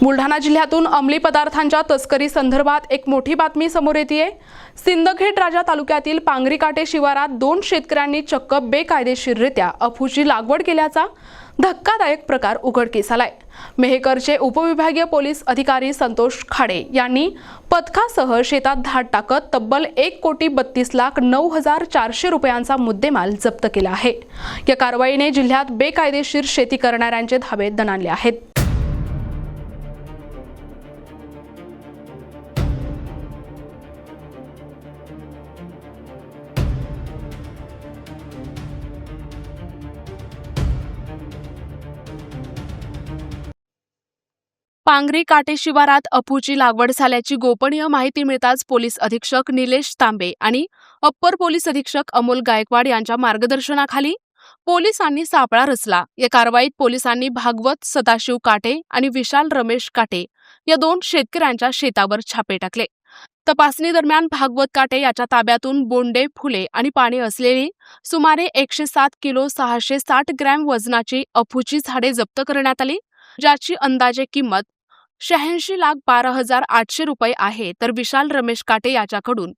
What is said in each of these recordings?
बुलढाणा जिल्ह्यातून अंमली पदार्थांच्या तस्करी संदर्भात एक मोठी बातमी समोर येते। सिंदखेड राजा तालुक्यातील पांगरी काटे शिवारात 2 शेतकऱ्यांनी चक्क बेकायदेशीररित्या अफूची लागवड केल्याचा धक्कादायक प्रकार उघडकीस आलाय। मेहकरचे उपविभागीय पोलीस अधिकारी संतोष खाडे यांनी पथकासह शेतात धाड टाकत तब्बल 1,32,09,400 रुपयांचा मुद्देमाल जप्त केला आहे। या कारवाईने जिल्ह्यात बेकायदेशीर शेती करणाऱ्यांचे धाबे दणाणले आहेत। पांगरी काटे शिवारात अफूची लागवड झाल्याची गोपनीय माहिती मिळताच पोलीस अधीक्षक निलेश तांबे आणि अप्पर पोलीस अधीक्षक अमोल गायकवाड यांच्या मार्गदर्शनाखाली पोलिसांनी सापळा रचला। या कारवाईत पोलिसांनी भागवत सदाशिव काटे आणि विशाल रमेश काटे या 2 शेतकऱ्यांच्या शेतावर छापे टाकले। तपासणी दरम्यान भागवत काटे याच्या ताब्यातून बोंडे, फुले आणि पाने असलेली सुमारे 107 किलो 660 ग्रॅम वजनाची अफूची झाडे जप्त करण्यात आली, ज्याची अंदाजे किंमत 86,12,800 रुपये आहे। तर विशाल रमेश काटे याच्याकडून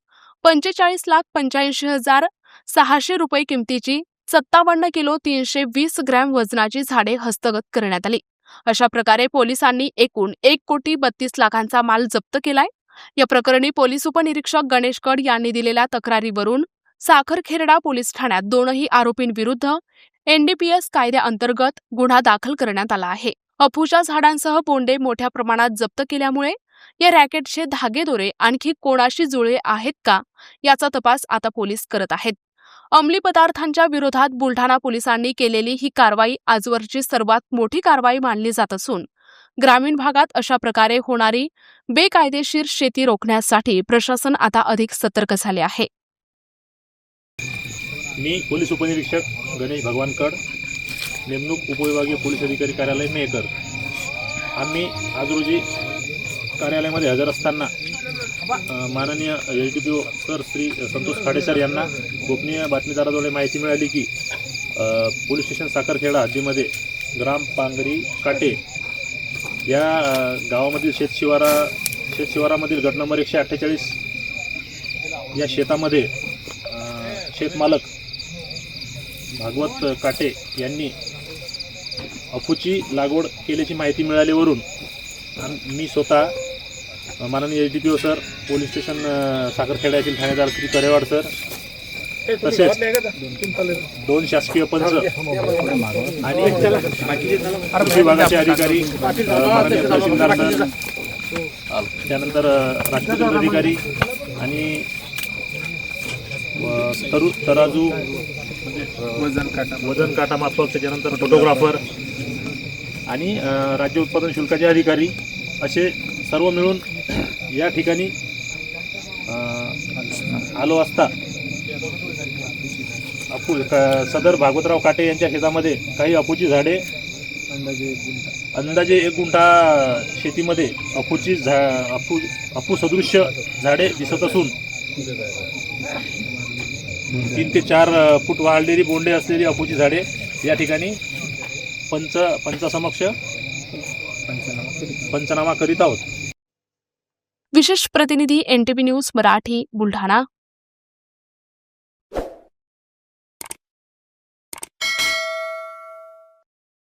45,85,600 रुपये किमतीची 57 किलो 320 ग्रॅम वजनाची झाडे हस्तगत करण्यात आली। अशा प्रकारे पोलिसांनी एकूण 1,32,00,000चा माल जप्त केलाय। या प्रकरणी पोलीस उपनिरीक्षक गणेश कड यांनी दिलेल्या तक्रारीवरून साखरखेर्डा पोलीस ठाण्यात 2 आरोपींविरुद्ध NDPS कायद्याअंतर्गत गुन्हा दाखल करण्यात आला आहे। अफूच्या झाडांसह बोंडे मोठ्या प्रमाणात जप्त केल्यामुळे या रॅकेटचे धागेदोरे आणखी कोणाशी जुळले आहेत का याचा तपास आता पोलीस करत आहेत। अंमली पदार्थांच्या विरोधात बुलढाणा पोलिसांनी केलेली ही कारवाई आजवरची सर्वात मोठी कारवाई मानली जात असून ग्रामीण भागात अशा प्रकारे होणारी बेकायदेशीर शेती रोखण्यासाठी प्रशासन आता अधिक सतर्क झाले आहे। मी पोलीस उपनिरीक्षक गणेश भगवानकड, नेमणूक उपविभागीय पोलीस अधिकारी कार्यालय मेहकर। आम्ही आज रोजी कार्यालयामध्ये हजर असताना माननीय LTPO sir Shri Santosh Khade sir यांना गोपनीय बातमीदाराद्वारे माहिती मिळाली की पोलीस स्टेशन साखरखेडा हद्दीमध्ये ग्राम पांगरी काटे या गावामधील शेतशिवारामधील गट नंबर 148 या शेतामध्ये शेतमालक भागवत काटे यांनी अफूची लागवड केल्याची माहिती मिळाल्यावरून मी स्वतः माननीय LTPO sir, police station Sakharkheda येथील ठाणेदार श्री करेवाड सर, तसेच 2 शासकीय पंच आणि विभागाचे अधिकारी, माननीय तहसीलदार सर, त्यानंतर राजपूत अधिकारी आणि तराजू वजन काटा मापक, त्याच्यानंतर फोटोग्राफर आणि राज्य उत्पादन शुल्काचे अधिकारी असे सर्व मिळून या ठिकाणी आलो असता सदर भागवतराव काटे यांच्या शेतामध्ये काही अफूची झाडे अंदाजे 1 गुंठा शेतीमध्ये अफू सदृश्य झाडे दिसत असून 3 ते 4 फूट वाढलेली बोंडे असलेली अफूची झाडे या ठिकाणी पंचासमक्ष पंचनामा करीत आहोत। विशेष प्रतिनिधी NTV न्यूज मराठी, बुलढाणा।